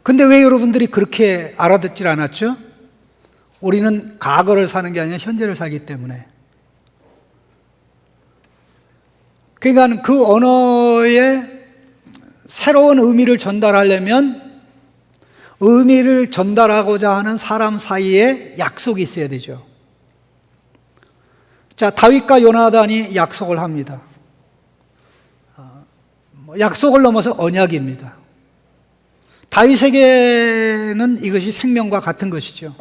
근데 왜 여러분들이 그렇게 알아듣질 않았죠? 우리는 과거를 사는 게 아니라 현재를 살기 때문에. 그러니까 그 언어에 새로운 의미를 전달하려면 의미를 전달하고자 하는 사람 사이에 약속이 있어야 되죠. 자, 다윗과 요나단이 약속을 합니다. 약속을 넘어서 언약입니다. 다윗에게는 이것이 생명과 같은 것이죠.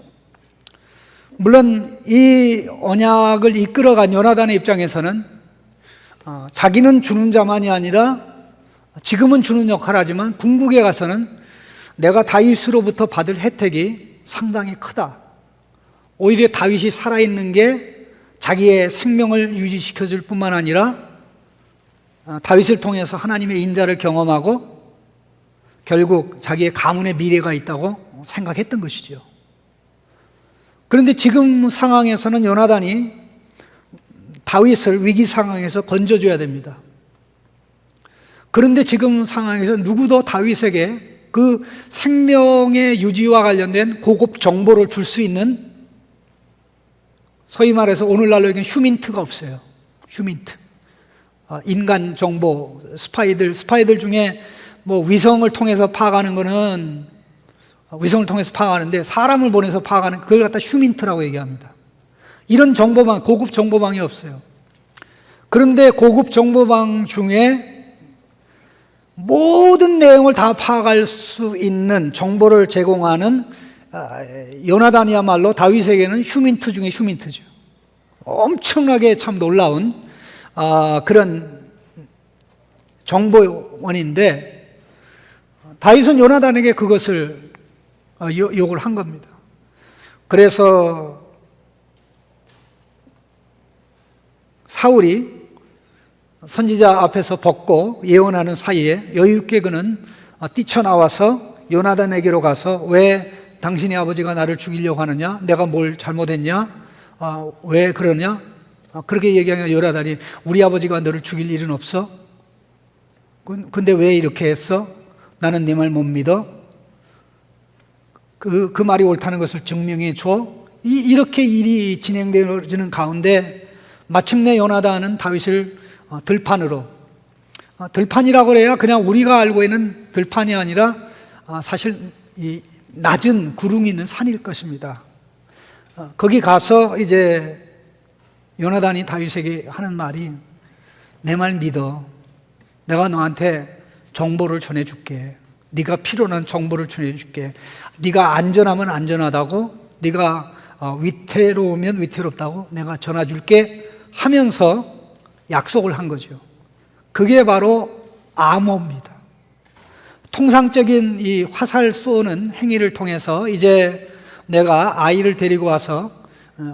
물론 이 언약을 이끌어간 요나단의 입장에서는 자기는 주는 자만이 아니라 지금은 주는 역할을 하지만 궁극에 가서는 내가 다윗으로부터 받을 혜택이 상당히 크다. 오히려 다윗이 살아있는 게 자기의 생명을 유지시켜 줄 뿐만 아니라 다윗을 통해서 하나님의 인자를 경험하고 결국 자기의 가문의 미래가 있다고 생각했던 것이죠. 그런데 지금 상황에서는 요나단이 다윗을 위기 상황에서 건져줘야 됩니다. 그런데 지금 상황에서 누구도 다윗에게 그 생명의 유지와 관련된 고급 정보를 줄 수 있는, 소위 말해서 오늘날로 얘기하면 휴민트가 없어요. 휴민트. 인간 정보, 스파이들 중에 뭐 위성을 통해서 파악하는 거는 위성을 통해서 파악하는데 사람을 보내서 파악하는 그걸 갖다 휴민트라고 얘기합니다. 이런 정보망, 고급 정보망이 없어요. 그런데 고급 정보망 중에 모든 내용을 다 파악할 수 있는 정보를 제공하는 요나단이야말로 다윗에게는 휴민트 중에 휴민트죠. 엄청나게 참 놀라운 그런 정보원인데 다윗은 요나단에게 그것을 요구를 한 겁니다. 그래서 사울이 선지자 앞에서 벗고 예언하는 사이에 여유 있게 그는 뛰쳐나와서 요나단에게로 가서 왜 당신의 아버지가 나를 죽이려고 하느냐? 내가 뭘 잘못했냐? 왜 그러냐? 그렇게 얘기하면 요나단이 우리 아버지가 너를 죽일 일은 없어? 근데 왜 이렇게 했어? 나는 네 말 못 믿어? 그 말이 옳다는 것을 증명해 줘? 이렇게 일이 진행되어지는 가운데 마침내 요나단은 다윗을 들판이라고 해야 그냥 우리가 알고 있는 들판이 아니라 사실 이 낮은 구릉이 있는 산일 것입니다. 거기 가서 이제 요나단이 다윗에게 하는 말이 내 말 믿어. 내가 너한테 정보를 전해줄게. 네가 필요한 정보를 전해줄게. 네가 안전하면 안전하다고, 네가 위태로우면 위태롭다고 내가 전해줄게 하면서 약속을 한 거죠. 그게 바로 암호입니다. 통상적인 이 화살 쏘는 행위를 통해서 이제 내가 아이를 데리고 와서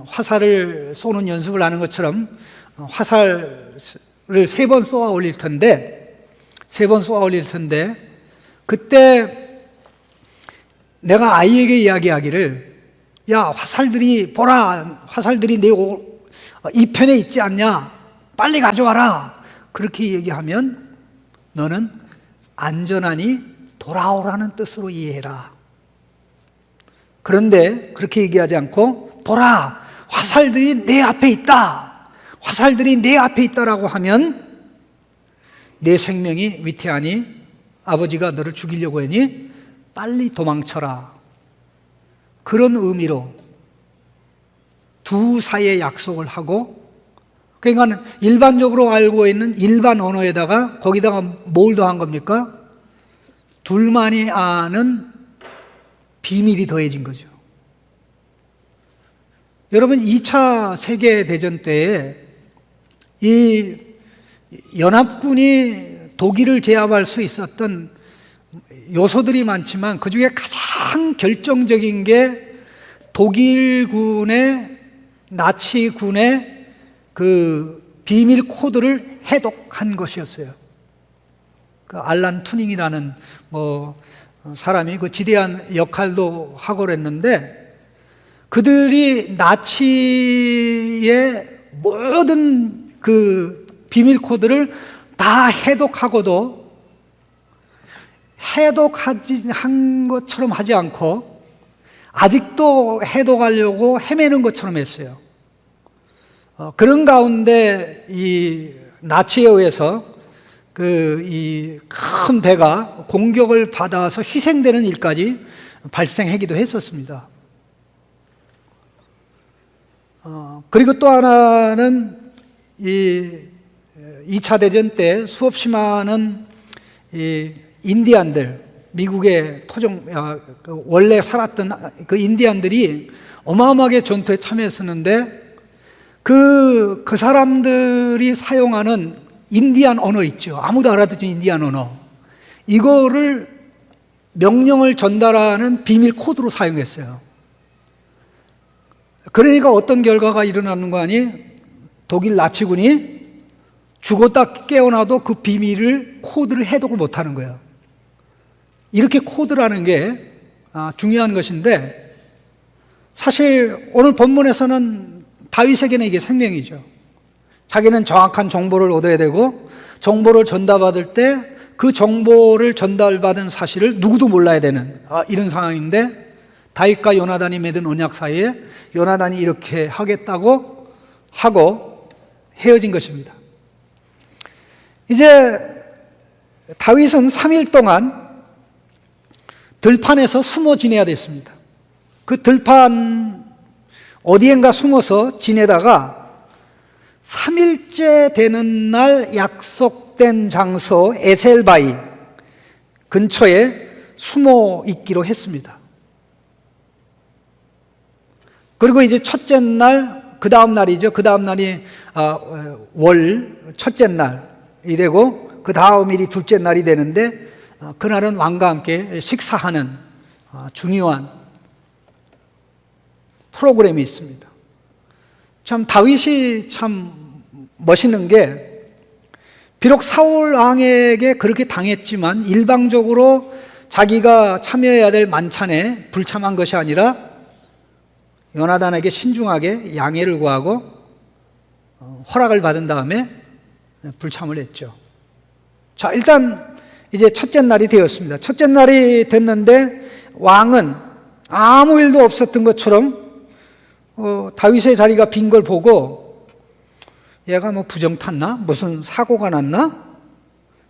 화살을 쏘는 연습을 하는 것처럼 화살을 3번 쏘아 올릴 텐데 그때 내가 아이에게 이야기하기를 야, 화살들이 보라, 화살들이 내 이 편에 있지 않냐? 빨리 가져와라. 그렇게 얘기하면 너는 안전하니 돌아오라는 뜻으로 이해해라. 그런데 그렇게 얘기하지 않고 보라, 화살들이 내 앞에 있다. 화살들이 내 앞에 있다라고 하면 내 생명이 위태하니 아버지가 너를 죽이려고 하니 빨리 도망쳐라. 그런 의미로 두 사이의 약속을 하고, 그러니까 일반적으로 알고 있는 일반 언어에다가 거기다가 뭘 더한 겁니까? 둘만이 아는 비밀이 더해진 거죠. 여러분 2차 세계대전 때에 이 연합군이 독일을 제압할 수 있었던 요소들이 많지만 그 중에 가장 결정적인 게 독일군의 나치군의 그 비밀 코드를 해독한 것이었어요. 그 알란 투닝이라는 사람이 그 지대한 역할도 하고 그랬는데 그들이 나치의 모든 그 비밀 코드를 다 해독하고도 해독한 것처럼 하지 않고 아직도 해독하려고 헤매는 것처럼 했어요. 그런 가운데 이 나치에 의해서 이 큰 배가 공격을 받아서 희생되는 일까지 발생하기도 했었습니다. 그리고 또 하나는 이 2차 대전 때 수없이 많은 이 인디안들, 미국의 원래 살았던 그 인디안들이 어마어마하게 전투에 참여했었는데 그 사람들이 사용하는 인디안 언어 있죠. 아무도 알아듣지 인디안 언어. 이거를 명령을 전달하는 비밀 코드로 사용했어요. 그러니까 어떤 결과가 일어나는 거 아니? 독일 나치군이 죽었다 깨어나도 그 비밀을 코드를 해독을 못하는 거예요. 이렇게 코드라는 게 중요한 것인데 사실 오늘 본문에서는 다윗에게는 이게 생명이죠. 자기는 정확한 정보를 얻어야 되고 정보를 전달받을 때 그 정보를 전달받은 사실을 누구도 몰라야 되는 이런 상황인데 다윗과 요나단이 맺은 언약 사이에 요나단이 이렇게 하겠다고 하고 헤어진 것입니다. 이제 다윗은 3일 동안 들판에서 숨어 지내야 됐습니다. 그 들판 어디엔가 숨어서 지내다가 3일째 되는 날 약속된 장소 에셀바이 근처에 숨어 있기로 했습니다. 그리고 이제 첫째 날, 그 다음 날이죠. 그 다음 날이 첫째 날이 되고 그 다음 일이 둘째 날이 되는데 그날은 왕과 함께 식사하는 중요한 프로그램이 있습니다. 참 다윗이 참 멋있는 게 비록 사울 왕에게 그렇게 당했지만 일방적으로 자기가 참여해야 될 만찬에 불참한 것이 아니라 요나단에게 신중하게 양해를 구하고 허락을 받은 다음에 불참을 했죠. 자, 일단 이제 첫째 날이 되었습니다. 첫째 날이 됐는데 왕은 아무 일도 없었던 것처럼 다윗의 자리가 빈 걸 보고 얘가 뭐 부정 탔나? 무슨 사고가 났나?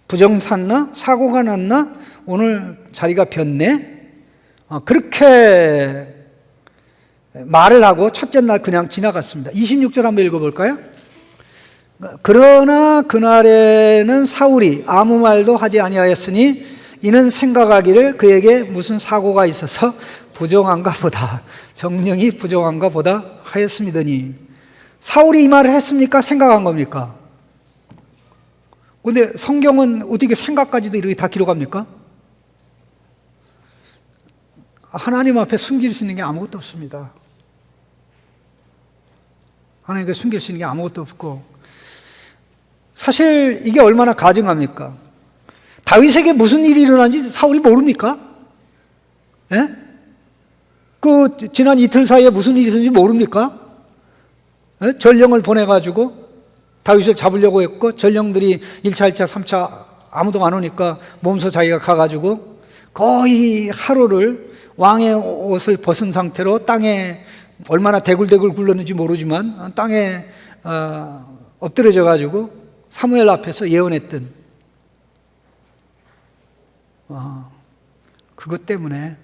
부정 탔나? 사고가 났나? 오늘 자리가 비었네? 그렇게 말을 하고 첫째 날 그냥 지나갔습니다. 26절 한번 읽어볼까요? 그러나 그날에는 사울이 아무 말도 하지 아니하였으니 이는 생각하기를 그에게 무슨 사고가 있어서 부정한가 보다, 정령이 부정한가 보다 하였음이더니 사울이 이 말을 했습니까? 생각한 겁니까? 근데 성경은 어떻게 생각까지도 이렇게 다 기록합니까? 하나님 앞에 숨길 수 있는 게 아무것도 없습니다. 하나님께 숨길 수 있는 게 아무것도 없고 사실 이게 얼마나 가증합니까? 다윗에게 무슨 일이 일어난지 사울이 모릅니까? 예? 그 지난 이틀 사이에 무슨 일이 있었는지 모릅니까? 예? 전령을 보내가지고 다윗을 잡으려고 했고 전령들이 1차, 2차, 3차 아무도 안 오니까 몸소 자기가 가가지고 거의 하루를 왕의 옷을 벗은 상태로 땅에 얼마나 대굴대굴 굴렀는지 모르지만 땅에 엎드려져 가지고 사무엘 앞에서 예언했던 그것 때문에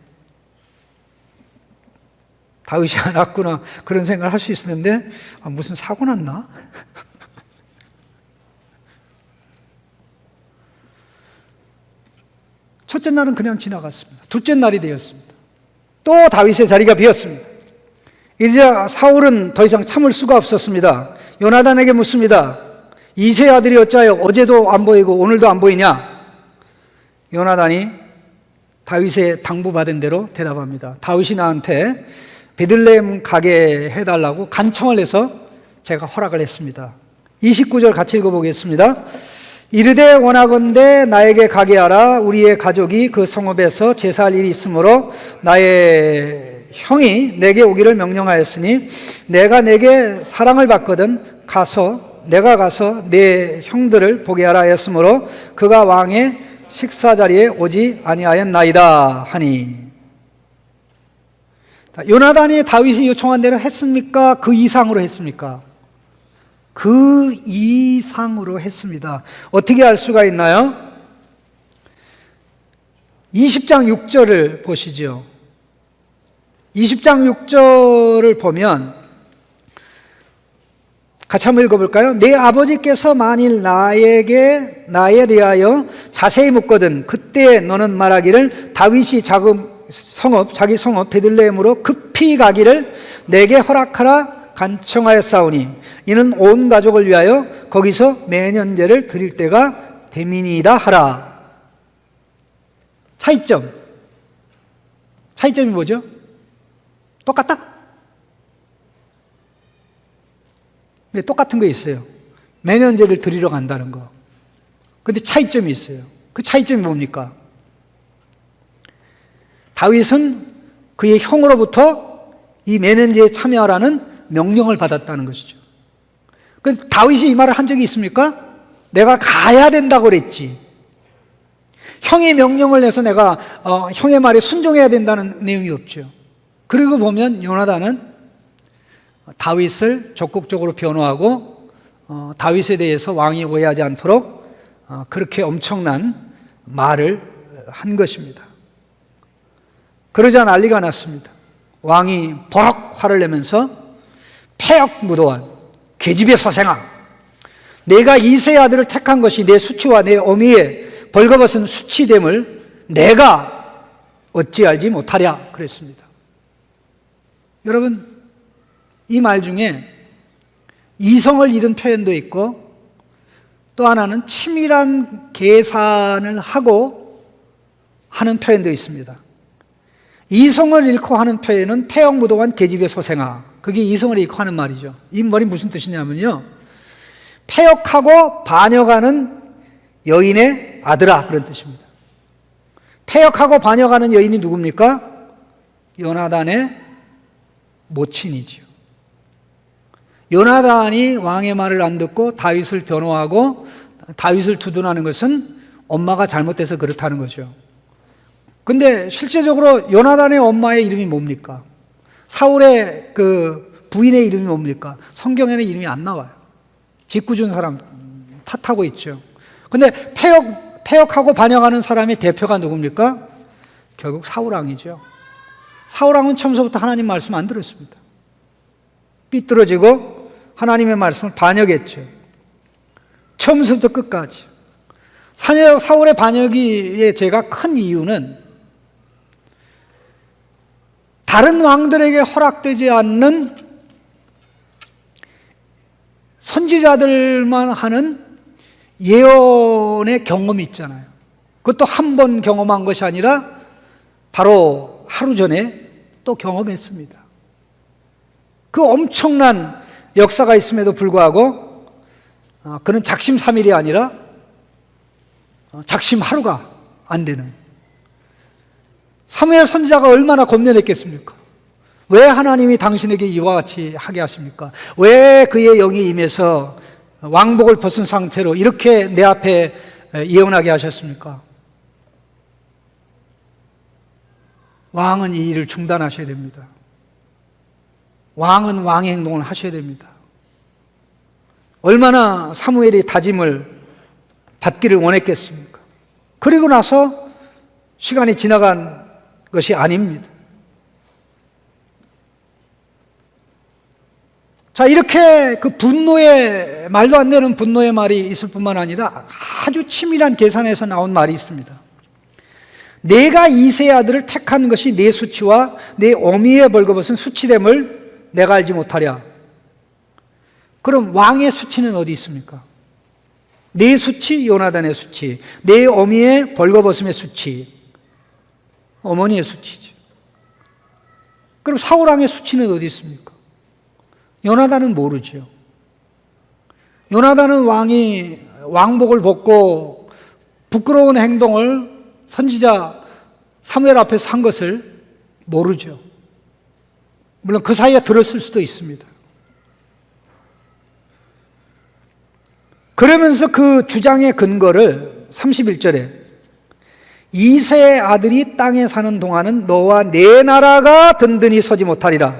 다윗이 안 왔구나 그런 생각을 할 수 있었는데 무슨 사고 났나? 첫째 날은 그냥 지나갔습니다. 둘째 날이 되었습니다. 또 다윗의 자리가 비었습니다. 이제 사울은 더 이상 참을 수가 없었습니다. 요나단에게 묻습니다. 이새의 아들이 어찌하여 어제도 안 보이고 오늘도 안 보이냐? 요나단이 다윗의 당부받은 대로 대답합니다. 다윗이 나한테 베들레헴 가게 해달라고 간청을 해서 제가 허락을 했습니다. 29절 같이 읽어보겠습니다. 이르되 원하건대 나에게 가게 하라. 우리의 가족이 그 성읍에서 제사할 일이 있으므로 나의 형이 내게 오기를 명령하였으니 내가 내게 사랑을 받거든 내가 가서 내 형들을 보게 하라 하였으므로 그가 왕의 식사 자리에 오지 아니하였나이다 하니. 요나단이 다윗이 요청한 대로 했습니까? 그 이상으로 했습니까? 그 이상으로 했습니다. 어떻게 알 수가 있나요? 20장 6절을 보시죠. 20장 6절을 보면 같이 한번 읽어볼까요? 내 아버지께서 만일 나에 대하여 자세히 묻거든 그때 너는 말하기를 다윗이 자기 성읍 베들레헴으로 급히 가기를 내게 허락하라 간청하였사오니 이는 온 가족을 위하여 거기서 매년제를 드릴 때가 되민이다 하라. 차이점이 뭐죠? 똑같다? 네, 똑같은 거 있어요. 매년제를 드리러 간다는 거. 근데 차이점이 있어요. 그 차이점이 뭡니까? 다윗은 그의 형으로부터 이 매년제에 참여하라는 명령을 받았다는 것이죠. 근데 다윗이 이 말을 한 적이 있습니까? 내가 가야 된다고 그랬지. 형의 명령을 내서 내가 형의 말에 순종해야 된다는 내용이 없죠. 그리고 보면 요나단은 다윗을 적극적으로 변호하고 다윗에 대해서 왕이 오해하지 않도록 그렇게 엄청난 말을 한 것입니다. 그러자 난리가 났습니다. 왕이 버럭 화를 내면서 패역 무도한 계집의 서생아, 내가 이새의 아들을 택한 것이 내 수치와 내 어미의 벌거벗은 수치됨을 내가 어찌 알지 못하랴 그랬습니다. 여러분, 이 말 중에 이성을 잃은 표현도 있고 또 하나는 치밀한 계산을 하고 하는 표현도 있습니다. 이성을 잃고 하는 표현은 패역무도한 계집의 소생아, 그게 이성을 잃고 하는 말이죠. 이 말이 무슨 뜻이냐면요, 패역하고 반역하는 여인의 아들아, 그런 뜻입니다. 패역하고 반역하는 여인이 누굽니까? 요나단의 모친이지요. 요나단이 왕의 말을 안 듣고 다윗을 변호하고 다윗을 두둔하는 것은 엄마가 잘못돼서 그렇다는 거죠. 근데 실제적으로 요나단의 엄마의 이름이 뭡니까? 사울의 그 부인의 이름이 뭡니까? 성경에는 이름이 안 나와요. 짓궂은 사람 탓하고 있죠. 근데 패역하고 반역하는 사람의 대표가 누굽니까? 결국 사울왕이죠. 사울왕은 처음부터 하나님 말씀 안 들었습니다. 삐뚤어지고 하나님의 말씀을 반역했죠. 처음부터 끝까지. 사울의 반역의 제가 큰 이유는 다른 왕들에게 허락되지 않는 선지자들만 하는 예언의 경험이 있잖아요. 그것도 한 번 경험한 것이 아니라 바로 하루 전에 또 경험했습니다. 그 엄청난 역사가 있음에도 불구하고 그는 작심 3일이 아니라 작심 하루가 안 되는, 사무엘 선지자가 얼마나 권면했겠습니까? 왜 하나님이 당신에게 이와 같이 하게 하십니까? 왜 그의 영이 임해서 왕복을 벗은 상태로 이렇게 내 앞에 예언하게 하셨습니까? 왕은 이 일을 중단하셔야 됩니다. 왕은 왕의 행동을 하셔야 됩니다. 얼마나 사무엘이 다짐을 받기를 원했겠습니까? 그리고 나서 시간이 지나간 것이 아닙니다. 자, 이렇게 그 분노의, 말도 안 되는 분노의 말이 있을 뿐만 아니라 아주 치밀한 계산에서 나온 말이 있습니다. 내가 이새의 아들을 택한 것이 내 수치와 내 어미의 벌거벗은 수치됨을 내가 알지 못하랴. 그럼 왕의 수치는 어디 있습니까? 내 수치, 요나단의 수치, 내 어미의 벌거벗음의 수치, 어머니의 수치죠. 그럼 사울왕의 수치는 어디 있습니까? 요나단은 모르죠. 요나단은 왕이 왕복을 벗고 부끄러운 행동을 선지자 사무엘 앞에서 한 것을 모르죠. 물론 그 사이에 들었을 수도 있습니다. 그러면서 그 주장의 근거를 31절에 이새의 아들이 땅에 사는 동안은 너와 내 나라가 든든히 서지 못하리라.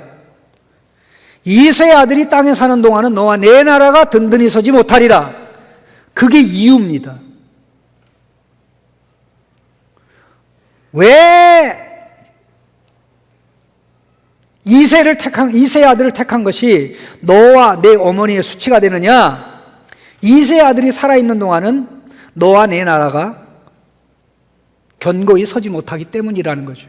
이새의 아들이 땅에 사는 동안은 너와 내 나라가 든든히 서지 못하리라. 그게 이유입니다. 왜 이새의 아들을 택한 것이 너와 내 어머니의 수치가 되느냐? 이새의 아들이 살아있는 동안은 너와 내 나라가 견고히 서지 못하기 때문이라는 거죠.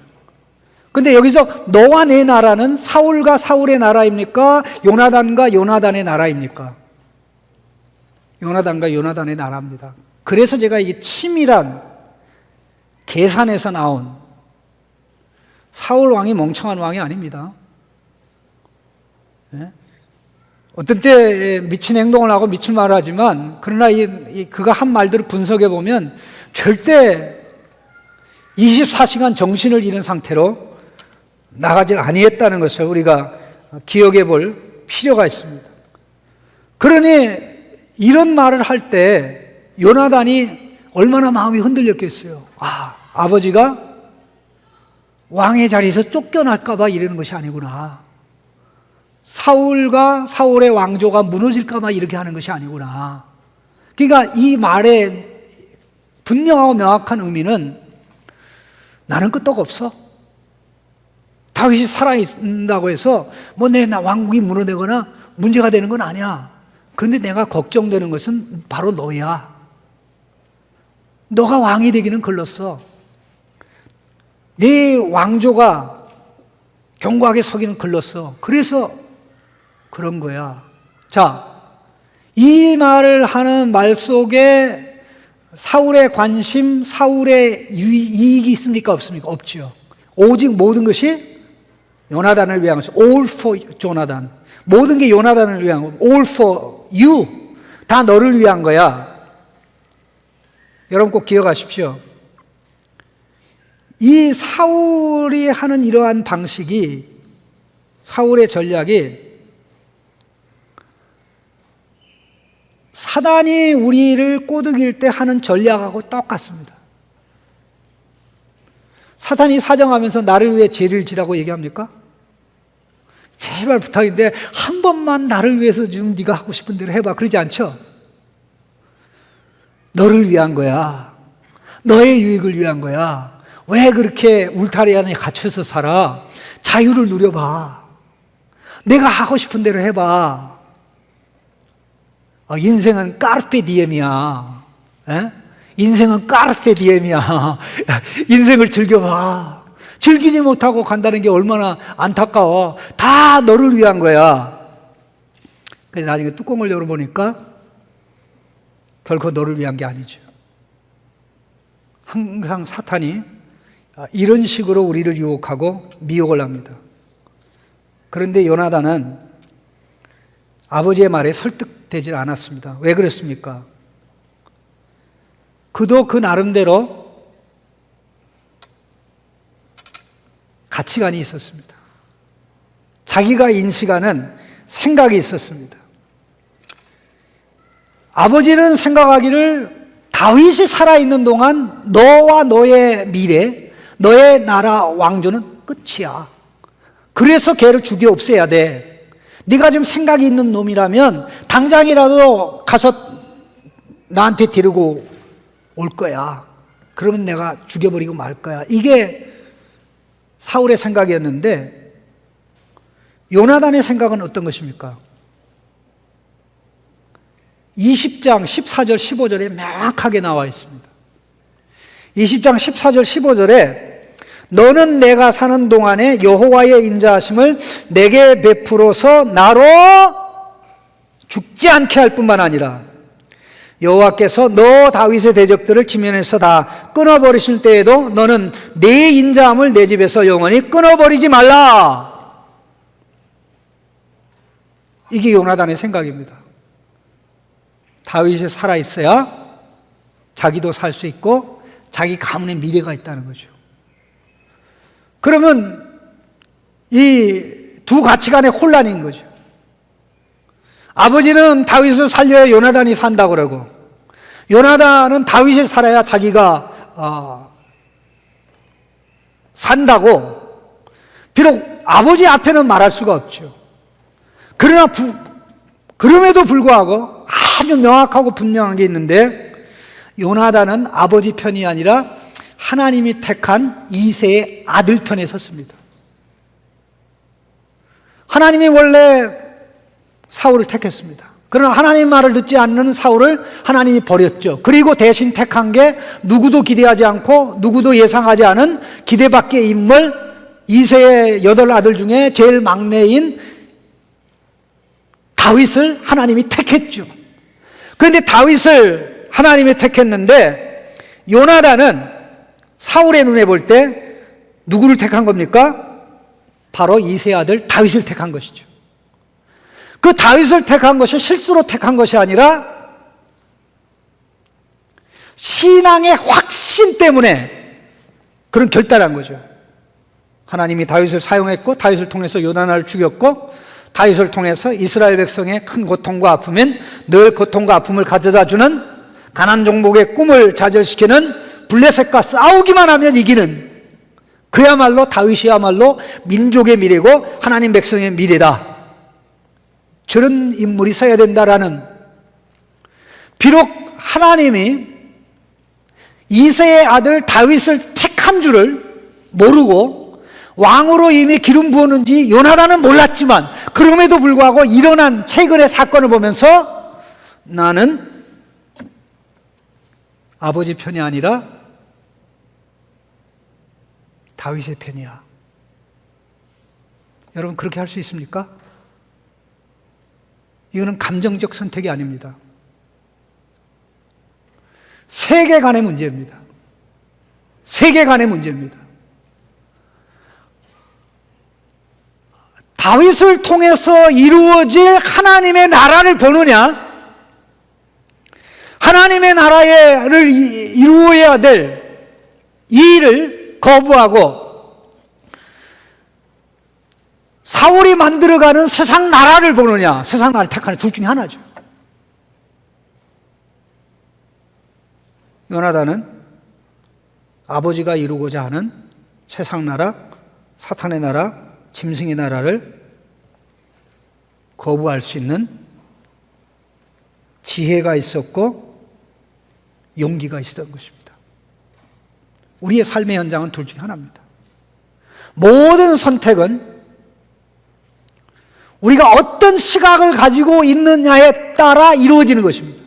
근데 여기서 너와 내 나라는 사울과 사울의 나라입니까? 요나단과 요나단의 나라입니까? 요나단과 요나단의 나라입니다. 그래서 제가 이 치밀한 계산에서 나온 사울 왕이 멍청한 왕이 아닙니다. 네? 어떤 때 미친 행동을 하고 미친 말을 하지만 그러나 그가 한 말들을 분석해 보면 절대 24시간 정신을 잃은 상태로 나가지 아니했다는 것을 우리가 기억해 볼 필요가 있습니다. 그러니 이런 말을 할 때 요나단이 얼마나 마음이 흔들렸겠어요. 아버지가 왕의 자리에서 쫓겨날까 봐 이러는 것이 아니구나. 사울과 사울의 왕조가 무너질까 봐 이렇게 하는 것이 아니구나. 그러니까 이 말의 분명하고 명확한 의미는 나는 끄떡 없어. 다윗이 살아있다고 해서 내 왕국이 무너지거나 문제가 되는 건 아니야. 그런데 내가 걱정되는 것은 바로 너야. 너가 왕이 되기는 글렀어. 네 왕조가 견고하게 서기는 글렀어. 그래서 그런 거야. 자, 이 말을 하는 말 속에 사울의 관심, 사울의 이익이 있습니까? 없습니까? 없죠. 오직 모든 것이 요나단을 위한 것이 all for 조나단. 모든 게 요나단을 위한 거. all for you. 다 너를 위한 거야. 여러분 꼭 기억하십시오. 이 사울이 하는 이러한 방식이, 사울의 전략이 사단이 우리를 꼬드길 때 하는 전략하고 똑같습니다. 사탄이 사정하면서 나를 위해 죄를 지라고 얘기합니까? 제발 부탁인데 한 번만 나를 위해서 좀 네가 하고 싶은 대로 해봐. 그러지 않죠? 너를 위한 거야. 너의 유익을 위한 거야. 왜 그렇게 울타리 안에 갇혀서 살아? 자유를 누려봐. 내가 하고 싶은 대로 해봐. 인생은 까르페 디엠이야. 에? 인생은 까르페 디엠이야. 인생을 즐겨봐. 즐기지 못하고 간다는 게 얼마나 안타까워. 다 너를 위한 거야. 그래서 나중에 뚜껑을 열어보니까 결코 너를 위한 게 아니죠. 항상 사탄이 이런 식으로 우리를 유혹하고 미혹을 합니다. 그런데 요나단은 아버지의 말에 설득되지 않았습니다. 왜 그랬습니까? 그도 그 나름대로 가치관이 있었습니다. 자기가 인식하는 생각이 있었습니다. 아버지는 생각하기를 다윗이 살아있는 동안 너와 너의 미래, 너의 나라 왕조는 끝이야. 그래서 걔를 죽여 없애야 돼. 네가 지금 생각이 있는 놈이라면 당장이라도 가서 나한테 데리고 올 거야. 그러면 내가 죽여버리고 말 거야. 이게 사울의 생각이었는데 요나단의 생각은 어떤 것입니까? 20장 14절 15절에 명확하게 나와 있습니다. 20장 14절 15절에 너는 내가 사는 동안에 여호와의 인자하심을 내게 베풀어서 나로 죽지 않게 할 뿐만 아니라 여호와께서 너 다윗의 대적들을 지면에서 다 끊어버리실 때에도 너는 내 인자함을 내 집에서 영원히 끊어버리지 말라. 이게 요나단의 생각입니다. 다윗이 살아있어야 자기도 살 수 있고 자기 가문의 미래가 있다는 거죠. 그러면 이 두 가치관의 혼란인 거죠. 아버지는 다윗을 살려야 요나단이 산다고 그러고 요나단은 다윗이 살아야 자기가 산다고 비록 아버지 앞에는 말할 수가 없죠. 그럼에도 불구하고 아주 명확하고 분명한 게 있는데, 요나단은 아버지 편이 아니라 하나님이 택한 이새의 아들 편에 섰습니다. 하나님이 원래 사울을 택했습니다. 그러나 하나님 말을 듣지 않는 사울을 하나님이 버렸죠. 그리고 대신 택한 게 누구도 기대하지 않고 누구도 예상하지 않은 기대 밖의 인물, 이새의 8아들 중에 제일 막내인 다윗을 하나님이 택했죠. 그런데 다윗을 하나님이 택했는데, 요나단은 사울의 눈에 볼 때 누구를 택한 겁니까? 바로 이새의 아들 다윗을 택한 것이죠. 그 다윗을 택한 것이 실수로 택한 것이 아니라 신앙의 확신 때문에 그런 결단한 거죠. 하나님이 다윗을 사용했고, 다윗을 통해서 요나단을 죽였고, 다윗을 통해서 이스라엘 백성의 큰 고통과 아픔엔 늘 고통과 아픔을 가져다 주는 가난 종복의 꿈을 좌절시키는 블레셋과 싸우기만 하면 이기는, 그야말로 다윗이야말로 민족의 미래고 하나님 백성의 미래다, 저런 인물이 서야 된다라는, 비록 하나님이 이새의 아들 다윗을 택한 줄을 모르고 왕으로 이미 기름 부었는지 요나단은 몰랐지만, 그럼에도 불구하고 일어난 최근의 사건을 보면서 나는 아버지 편이 아니라 다윗의 편이야. 여러분, 그렇게 할 수 있습니까? 이거는 감정적 선택이 아닙니다. 세계관의 문제입니다. 세계관의 문제입니다. 다윗을 통해서 이루어질 하나님의 나라를 보느냐, 하나님의 나라를 이루어야 될 이 일을 거부하고 사울이 만들어가는 세상 나라를 보느냐, 세상 나라를 택하는, 둘 중에 하나죠. 요나단은 아버지가 이루고자 하는 세상 나라, 사탄의 나라, 짐승의 나라를 거부할 수 있는 지혜가 있었고 용기가 있었던 것입니다. 우리의 삶의 현장은 둘 중에 하나입니다. 모든 선택은 우리가 어떤 시각을 가지고 있느냐에 따라 이루어지는 것입니다.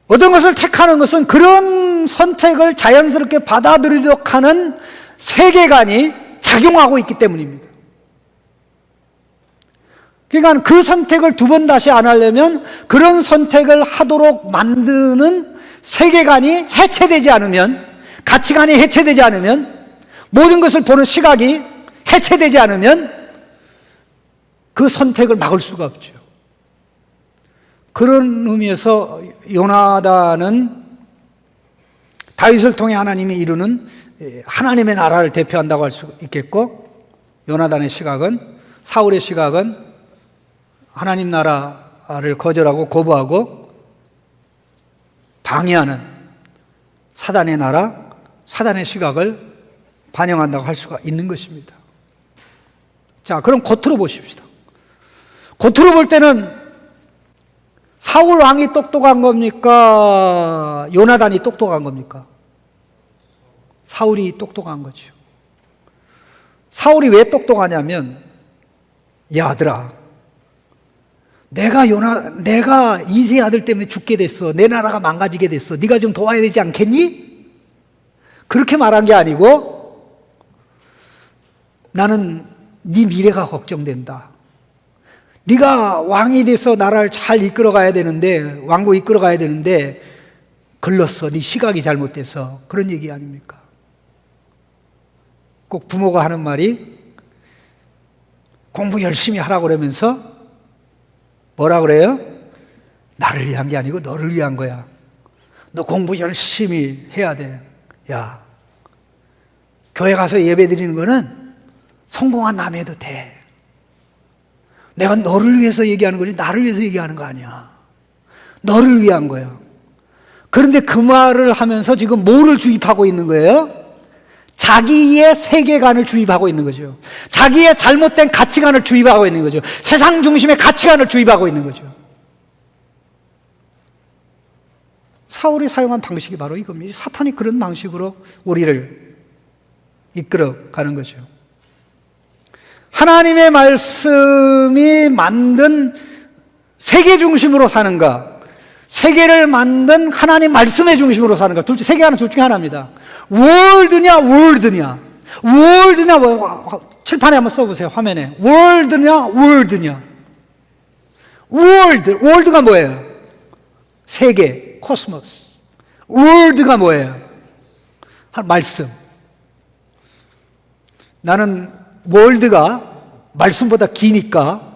어떤 것을 택하는 것은 그런 선택을 자연스럽게 받아들이도록 하는 세계관이 작용하고 있기 때문입니다. 그러니까 그 선택을 두 번 다시 안 하려면 그런 선택을 하도록 만드는 세계관이 해체되지 않으면, 가치관이 해체되지 않으면, 모든 것을 보는 시각이 해체되지 않으면 그 선택을 막을 수가 없죠. 그런 의미에서 요나단은 다윗을 통해 하나님이 이루는 하나님의 나라를 대표한다고 할 수 있겠고, 요나단의 시각은, 사울의 시각은 하나님 나라를 거절하고 거부하고 방해하는 사단의 나라, 사단의 시각을 반영한다고 할 수가 있는 것입니다. 자, 그럼 겉으로 보십시다. 겉으로 볼 때는 사울 왕이 똑똑한 겁니까? 요나단이 똑똑한 겁니까? 사울이 똑똑한 거죠. 사울이 왜 똑똑하냐면, 야, 아들아, 내가 이새의 아들 때문에 죽게 됐어. 내 나라가 망가지게 됐어. 네가 좀 도와야 되지 않겠니? 그렇게 말한 게 아니고, 나는 네 미래가 걱정된다. 네가 왕이 돼서 나라를 잘 이끌어가야 되는데, 왕국 이끌어가야 되는데 글렀어. 네 시각이 잘못돼서. 그런 얘기 아닙니까? 꼭 부모가 하는 말이 공부 열심히 하라고 그러면서 뭐라 그래요? 나를 위한 게 아니고 너를 위한 거야. 너 공부 열심히 해야 돼. 야, 교회 가서 예배 드리는 거는 성공한 남이 해도 돼. 내가 너를 위해서 얘기하는 거지 나를 위해서 얘기하는 거 아니야. 너를 위한 거야. 그런데 그 말을 하면서 지금 뭐를 주입하고 있는 거예요? 자기의 세계관을 주입하고 있는 거죠. 자기의 잘못된 가치관을 주입하고 있는 거죠. 세상 중심의 가치관을 주입하고 있는 거죠. 사울이 사용한 방식이 바로 이겁니다. 사탄이 그런 방식으로 우리를 이끌어가는 거죠. 하나님의 말씀이 만든 세계 중심으로 사는가, 세계를 만든 하나님 말씀의 중심으로 사는가, 세계관은 둘 중에 하나입니다. 월드냐 월드냐, 월드냐, 칠판에 한번 써보세요. 화면에. 월드냐 월드냐. 월드가 뭐예요? 세계, 코스모스. 월드가 뭐예요? 말씀. 나는 월드가 말씀보다 기니까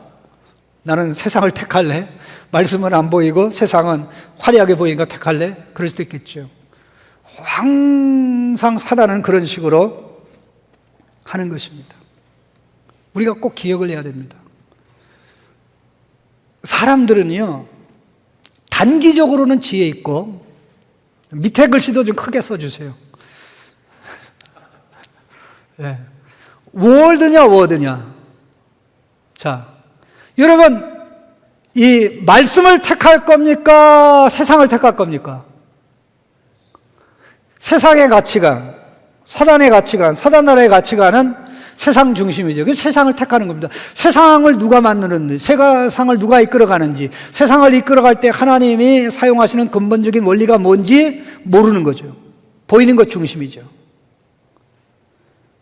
나는 세상을 택할래. 말씀은 안 보이고 세상은 화려하게 보이니까 택할래. 그럴 수도 있겠죠. 항상 사단은 그런 식으로 하는 것입니다. 우리가 꼭 기억을 해야 됩니다. 사람들은요, 단기적으로는 지혜 있고, 밑에 글씨도 좀 크게 써주세요. 네. 월드냐 워드냐. 자, 여러분, 이 말씀을 택할 겁니까? 세상을 택할 겁니까? 세상의 가치관, 사단의 가치관, 사단 나라의 가치관은 세상 중심이죠. 그래서 세상을 택하는 겁니다. 세상을 누가 만드는지, 세상을 누가 이끌어가는지, 세상을 이끌어갈 때 하나님이 사용하시는 근본적인 원리가 뭔지 모르는 거죠. 보이는 것 중심이죠.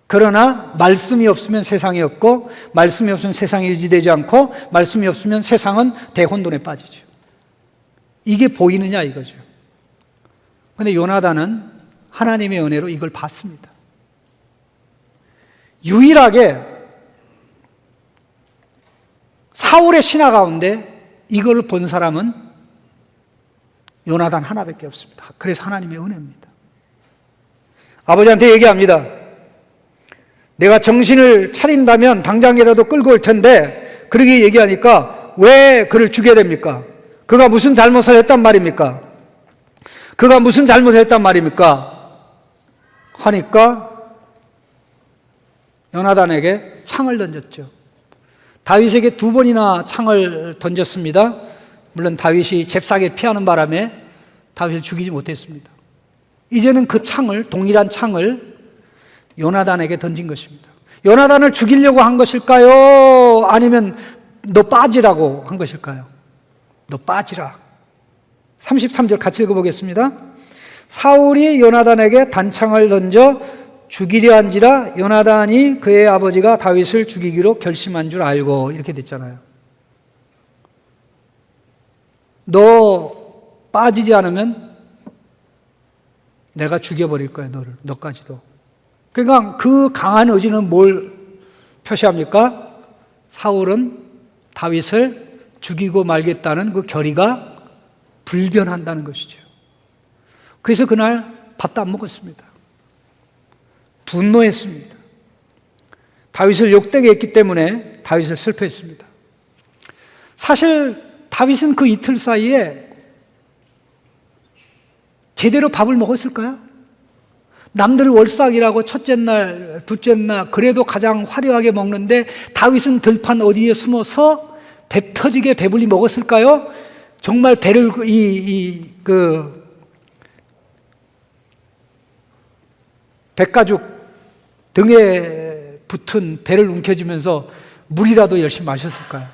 그러나 말씀이 없으면 세상이 없고, 말씀이 없으면 세상이 유지되지 않고, 말씀이 없으면 세상은 대혼돈에 빠지죠. 이게 보이느냐 이거죠. 그런데 요나단은 하나님의 은혜로 이걸 봤습니다. 유일하게 사울의 신하 가운데 이걸 본 사람은 요나단 하나밖에 없습니다. 그래서 하나님의 은혜입니다. 아버지한테 얘기합니다. 내가 정신을 차린다면 당장이라도 끌고 올 텐데, 그렇게 얘기하니까 왜 그를 죽여야 됩니까? 그가 무슨 잘못을 했단 말입니까? 그가 무슨 잘못을 했단 말입니까? 하니까 요나단에게 창을 던졌죠. 다윗에게 2번이나 창을 던졌습니다. 물론 다윗이 잽싸게 피하는 바람에 다윗을 죽이지 못했습니다. 이제는 그 창을, 동일한 창을 요나단에게 던진 것입니다. 요나단을 죽이려고 한 것일까요? 아니면 너 빠지라고 한 것일까요? 너 빠지라. 33절 같이 읽어보겠습니다. 사울이 요나단에게 단창을 던져 죽이려 한지라 요나단이 그의 아버지가 다윗을 죽이기로 결심한 줄 알고, 이렇게 됐잖아요. 너 빠지지 않으면 내가 죽여버릴 거야, 너까지도. 그러니까 그 강한 의지는 뭘 표시합니까? 사울은 다윗을 죽이고 말겠다는 그 결의가 불변한다는 것이죠. 그래서 그날 밥도 안 먹었습니다. 분노했습니다. 다윗을 욕되게 했기 때문에 다윗을 슬퍼했습니다. 사실 다윗은 그 이틀 사이에 제대로 밥을 먹었을까요? 남들 월삭이라고 첫째 날, 둘째 날 그래도 가장 화려하게 먹는데 다윗은 들판 어디에 숨어서 배 터지게 배불리 먹었을까요? 정말 배를 백가죽 등에 붙은 배를 움켜쥐면서 물이라도 열심히 마셨을까요?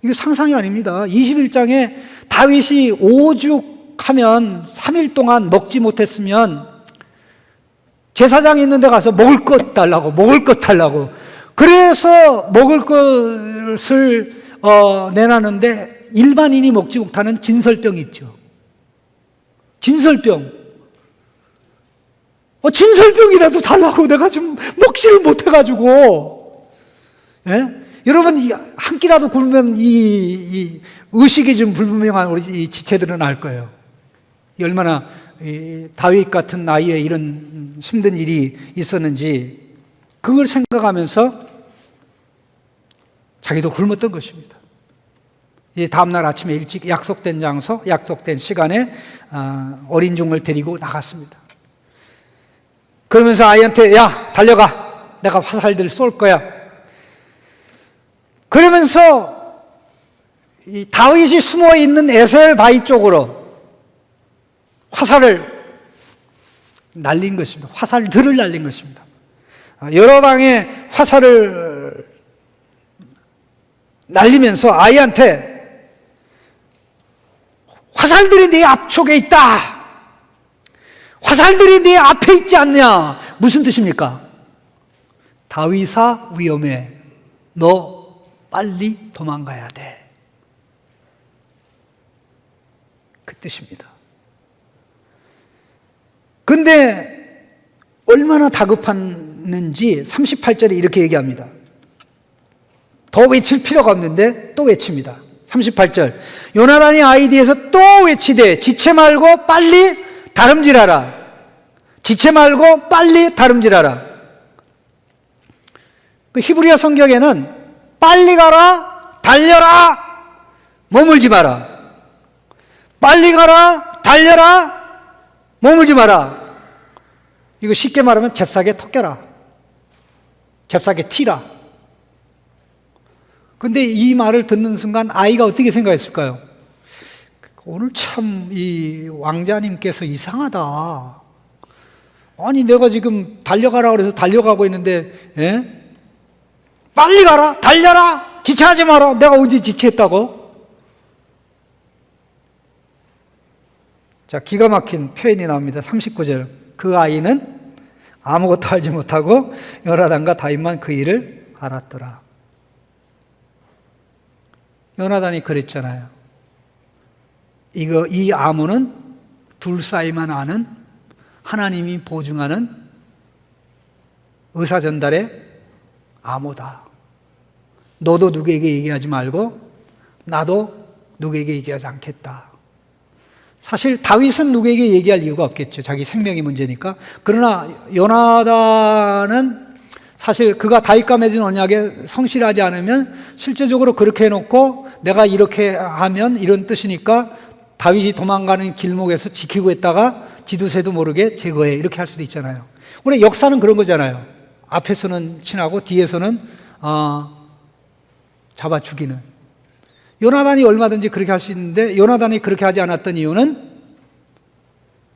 이거 상상이 아닙니다. 21장에 다윗이 오죽하면 3일 동안 먹지 못했으면 제사장이 있는 데 가서 먹을 것 달라고, 그래서 먹을 것을 내놨는데 일반인이 먹지 못하는 진설병이 있죠. 진설병. 진설병이라도 달라고 내가 지금 먹지를 못해가지고. 예? 여러분, 한 끼라도 굶으면 이 의식이 좀 불분명한 우리 이 지체들은 알 거예요. 얼마나 다윗 같은 나이에 이런 힘든 일이 있었는지 그걸 생각하면서 자기도 굶었던 것입니다. 이 다음날 아침에 일찍 약속된 장소, 약속된 시간에 어린 종을 데리고 나갔습니다. 그러면서 아이한테 야 달려가, 내가 화살들 쏠 거야. 그러면서 이 다윗이 숨어있는 에셀 바위 쪽으로 화살을 날린 것입니다. 화살들을 날린 것입니다. 여러 방에 화살을 날리면서 아이한테 화살들이 네 앞쪽에 있다. 화살들이 네 앞에 있지 않냐. 무슨 뜻입니까? 다윗아 위험해. 너 빨리 도망가야 돼. 그 뜻입니다. 근데 얼마나 다급했는지 38절에 이렇게 얘기합니다. 더 외칠 필요가 없는데 또 외칩니다. 38절 요나단이 아이 뒤에서 또 외치되 지체 말고 빨리 다름질하라. 지체 말고 빨리 다름질하라. 그 히브리어 성경에는 빨리 가라, 달려라, 머물지 마라. 빨리 가라, 달려라, 머물지 마라. 이거 쉽게 말하면 잽싸게 턱겨라. 잽싸게 튀라. 근데 이 말을 듣는 순간 아이가 어떻게 생각했을까요? 오늘 참 이 왕자님께서 이상하다. 아니 내가 지금 달려가라 그래서 달려가고 있는데 빨리 가라, 달려라, 지체하지 마라. 내가 언제 지체했다고? 자, 기가 막힌 표현이 나옵니다. 39절 그 아이는 아무것도 알지 못하고 요나단과 다윗만 그 일을 알았더라. 요나단이 그랬잖아요. 이 아무는 둘 사이만 아는 하나님이 보증하는 의사전달의 암호다. 너도 누구에게 얘기하지 말고 나도 누구에게 얘기하지 않겠다. 사실 다윗은 누구에게 얘기할 이유가 없겠죠. 자기 생명이 문제니까. 그러나 요나단은 사실 그가 다윗과 맺은 언약에 성실하지 않으면 실제적으로 그렇게 해놓고 내가 이렇게 하면 이런 뜻이니까 다윗이 도망가는 길목에서 지키고 있다가 지도새도 모르게 제거해. 이렇게 할 수도 있잖아요. 우리 역사는 그런 거잖아요. 앞에서는 친하고 뒤에서는 잡아 죽이는. 요나단이 얼마든지 그렇게 할 수 있는데 요나단이 그렇게 하지 않았던 이유는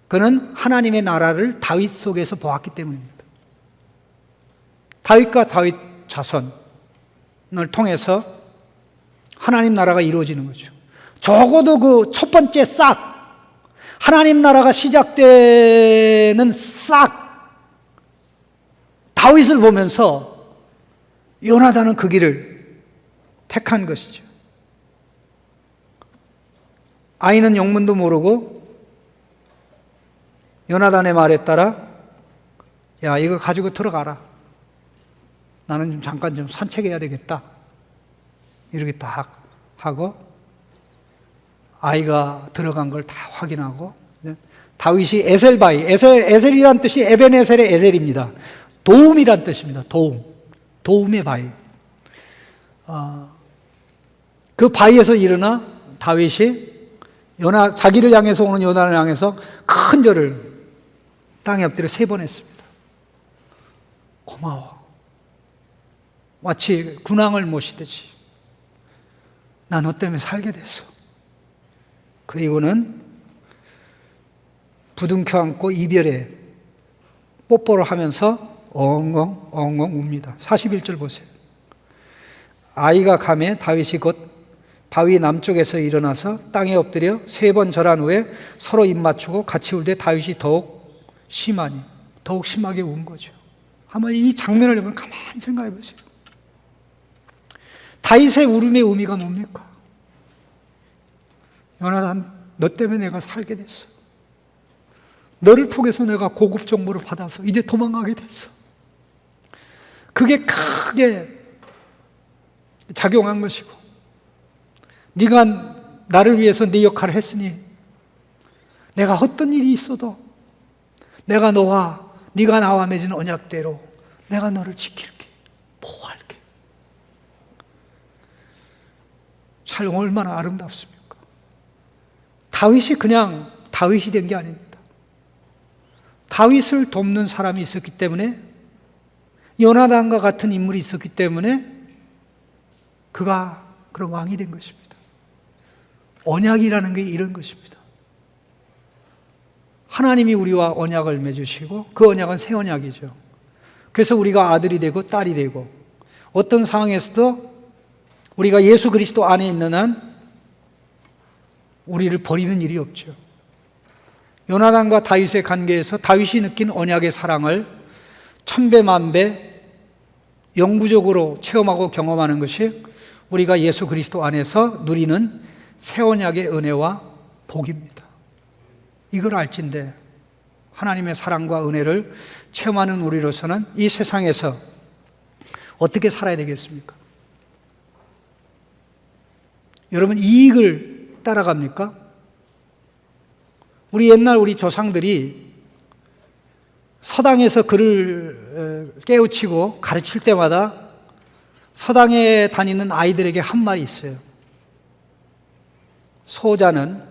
그는 하나님의 나라를 다윗 속에서 보았기 때문입니다. 다윗과 다윗 자손을 통해서 하나님 나라가 이루어지는 거죠. 적어도 그 첫 번째 싹, 하나님 나라가 시작되는 싹, 다윗을 보면서 요나단은 그 길을 택한 것이죠. 아이는 영문도 모르고 요나단의 말에 따라 야 이거 가지고 들어가라. 나는 좀 잠깐 좀 산책해야 되겠다. 이렇게 딱 하고 아이가 들어간 걸 다 확인하고 다윗이 에셀바이, 에셀이란 뜻이 에벤에셀의 에셀입니다. 도움이란 뜻입니다. 도움의 바위. 그 바위에서 일어나 다윗이 자기를 향해서 오는 요나단을 향해서 큰 절을 땅에 엎드려 3번 했습니다. 고마워. 마치 군왕을 모시듯이 나 너 때문에 살게 됐어. 그리고는 부둥켜 안고 이별에 뽀뽀를 하면서 엉엉 웁니다. 41절 보세요. 아이가 가매 다윗이 곧 바위 남쪽에서 일어나서 땅에 엎드려 3번 절한 후에 서로 입 맞추고 같이 울 때 다윗이 더욱 심하게 운 거죠. 한번 이 장면을 여러분 가만히 생각해 보세요. 다윗의 울음의 의미가 뭡니까? 요나단, 너 때문에 내가 살게 됐어. 너를 통해서 내가 고급 정보를 받아서 이제 도망가게 됐어. 그게 크게 작용한 것이고, 네가 나를 위해서 네 역할을 했으니 내가 어떤 일이 있어도 내가 네가 나와 맺은 언약대로 내가 너를 지킬게, 보호할게. 참 얼마나 아름답습니까? 다윗이 그냥 다윗이 된 게 아닙니다. 다윗을 돕는 사람이 있었기 때문에, 요나단과 같은 인물이 있었기 때문에 그가 그런 왕이 된 것입니다. 언약이라는 게 이런 것입니다. 하나님이 우리와 언약을 맺으시고 그 언약은 새 언약이죠. 그래서 우리가 아들이 되고 딸이 되고 어떤 상황에서도 우리가 예수 그리스도 안에 있는 한 우리를 버리는 일이 없죠. 요나단과 다윗의 관계에서 다윗이 느낀 언약의 사랑을 천배 만배 영구적으로 체험하고 경험하는 것이 우리가 예수 그리스도 안에서 누리는 새 언약의 은혜와 복입니다. 이걸 알진대 하나님의 사랑과 은혜를 체험하는 우리로서는 이 세상에서 어떻게 살아야 되겠습니까? 여러분, 이익을 따라갑니까? 우리 옛날 우리 조상들이 서당에서 글을 깨우치고 가르칠 때마다 서당에 다니는 아이들에게 한 말이 있어요. 소자는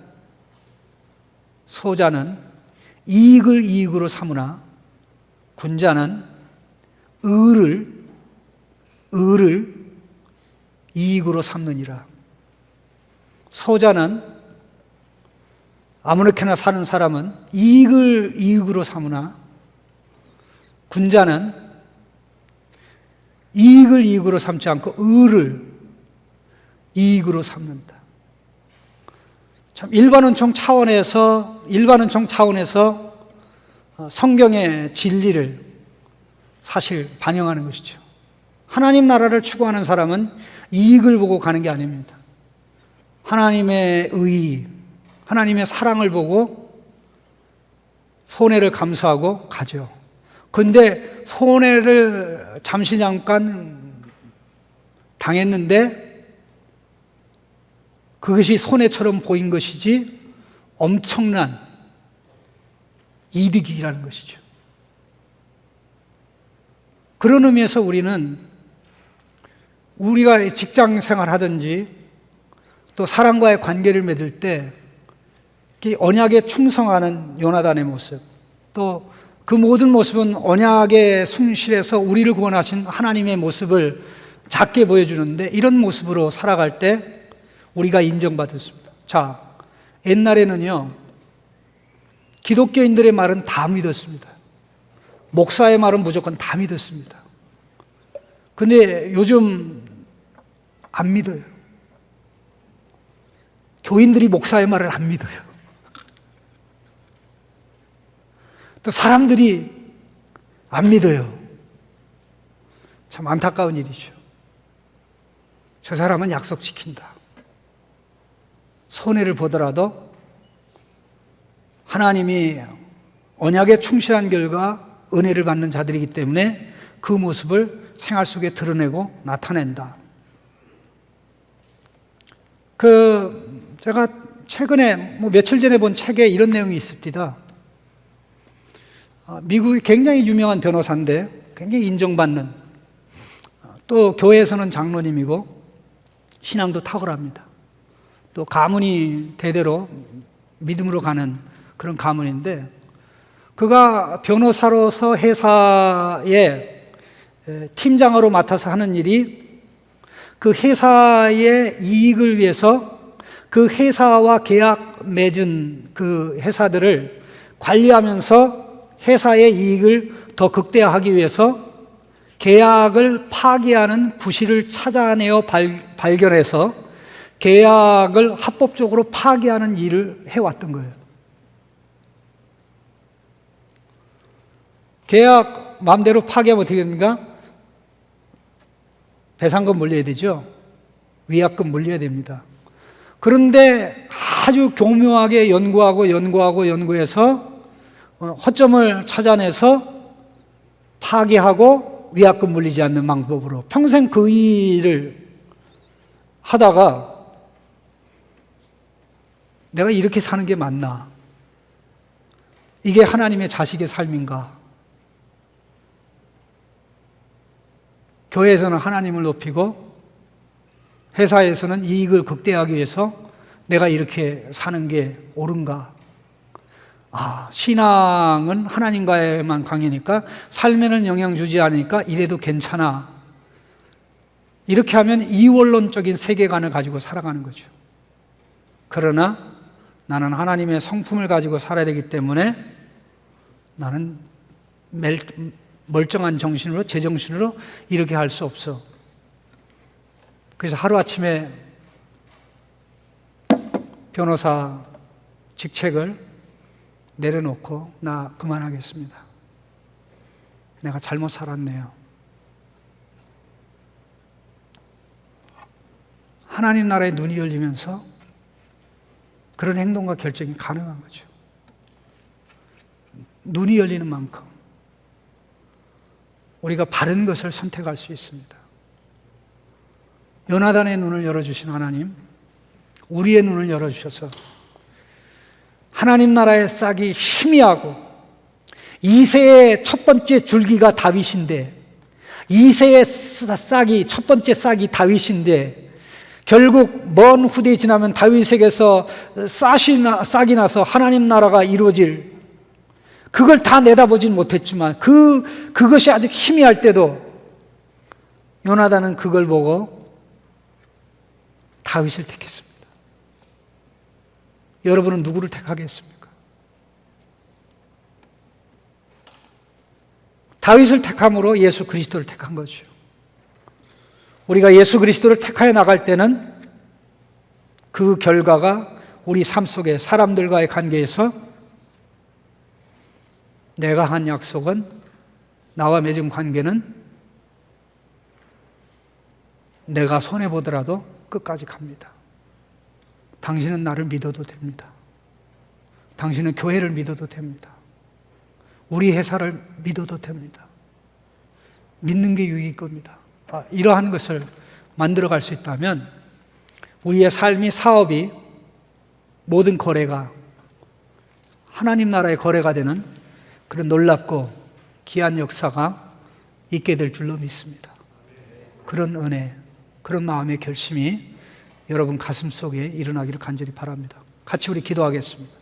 이익을 이익으로 삼으나 군자는 의를 이익으로 삼느니라. 소자는 아무렇게나 사는 사람은 이익을 이익으로 삼으나 군자는 이익을 이익으로 삼지 않고 의를 이익으로 삼는다. 참 일반은총 차원에서 성경의 진리를 사실 반영하는 것이죠. 하나님 나라를 추구하는 사람은 이익을 보고 가는 게 아닙니다. 하나님의 의, 하나님의 사랑을 보고 손해를 감수하고 가죠. 근데 손해를 잠시 잠깐 당했는데 그것이 손해처럼 보인 것이지 엄청난 이득이라는 것이죠. 그런 의미에서 우리가 직장 생활하든지 또 사람과의 관계를 맺을 때 언약에 충성하는 요나단의 모습, 또 그 모든 모습은 언약에 충실해서 우리를 구원하신 하나님의 모습을 작게 보여주는데, 이런 모습으로 살아갈 때 우리가 인정받았습니다. 자, 옛날에는요, 기독교인들의 말은 다 믿었습니다. 목사의 말은 무조건 다 믿었습니다. 근데 요즘 안 믿어요. 교인들이 목사의 말을 안 믿어요. 또 사람들이 안 믿어요. 참 안타까운 일이죠. 저 사람은 약속 지킨다. 손해를 보더라도 하나님이 언약에 충실한 결과 은혜를 받는 자들이기 때문에 그 모습을 생활 속에 드러내고 나타낸다. 제가 최근에 며칠 전에 본 책에 이런 내용이 있습니다. 미국이 굉장히 유명한 변호사인데 굉장히 인정받는, 또 교회에서는 장로님이고 신앙도 탁월합니다. 또 가문이 대대로 믿음으로 가는 그런 가문인데, 그가 변호사로서 회사의 팀장으로 맡아서 하는 일이 그 회사의 이익을 위해서 그 회사와 계약 맺은 그 회사들을 관리하면서 회사의 이익을 더 극대화하기 위해서 계약을 파기하는 부실을 찾아내어 발견해서 계약을 합법적으로 파기하는 일을 해왔던 거예요. 계약 마음대로 파기하면 어떻게 됩니까? 배상금 물려야 되죠. 위약금 물려야 됩니다. 그런데 아주 교묘하게 연구해서 허점을 찾아내서 파기하고 위약금 물리지 않는 방법으로 평생 그 일을 하다가 내가 이렇게 사는 게 맞나? 이게 하나님의 자식의 삶인가? 교회에서는 하나님을 높이고 회사에서는 이익을 극대화하기 위해서 내가 이렇게 사는 게 옳은가? 신앙은 하나님과에만 관계니까 삶에는 영향 주지 않으니까 이래도 괜찮아. 이렇게 하면 이원론적인 세계관을 가지고 살아가는 거죠. 그러나 나는 하나님의 성품을 가지고 살아야 되기 때문에 나는 멀쩡한 정신으로, 제정신으로 이렇게 할 수 없어. 그래서 하루아침에 변호사 직책을 내려놓고 나 그만하겠습니다. 내가 잘못 살았네요. 하나님 나라의 눈이 열리면서 그런 행동과 결정이 가능한 거죠. 눈이 열리는 만큼 우리가 바른 것을 선택할 수 있습니다. 요나단의 눈을 열어주신 하나님, 우리의 눈을 열어주셔서 하나님 나라의 싹이 희미하고 이새의 첫 번째 줄기가 다윗인데, 이새의 싹이, 첫 번째 싹이 다윗인데, 결국 먼 후대에 지나면 다윗에게서 싹이 나서 하나님 나라가 이루어질, 그걸 다 내다보진 못했지만 그것이 아직 희미할 때도 요나단은 그걸 보고 다윗을 택했습니다. 여러분은 누구를 택하겠습니까? 다윗을 택함으로 예수 그리스도를 택한 거죠. 우리가 예수 그리스도를 택하여 나갈 때는 그 결과가 우리 삶 속에 사람들과의 관계에서 내가 한 약속은, 나와 맺은 관계는 내가 손해보더라도 끝까지 갑니다. 당신은 나를 믿어도 됩니다. 당신은 교회를 믿어도 됩니다. 우리 회사를 믿어도 됩니다. 믿는 게 유익일 겁니다. 이러한 것을 만들어갈 수 있다면 우리의 삶이, 사업이, 모든 거래가 하나님 나라의 거래가 되는 그런 놀랍고 귀한 역사가 있게 될 줄로 믿습니다. 그런 은혜, 그런 마음의 결심이 여러분 가슴 속에 일어나기를 간절히 바랍니다. 같이 우리 기도하겠습니다.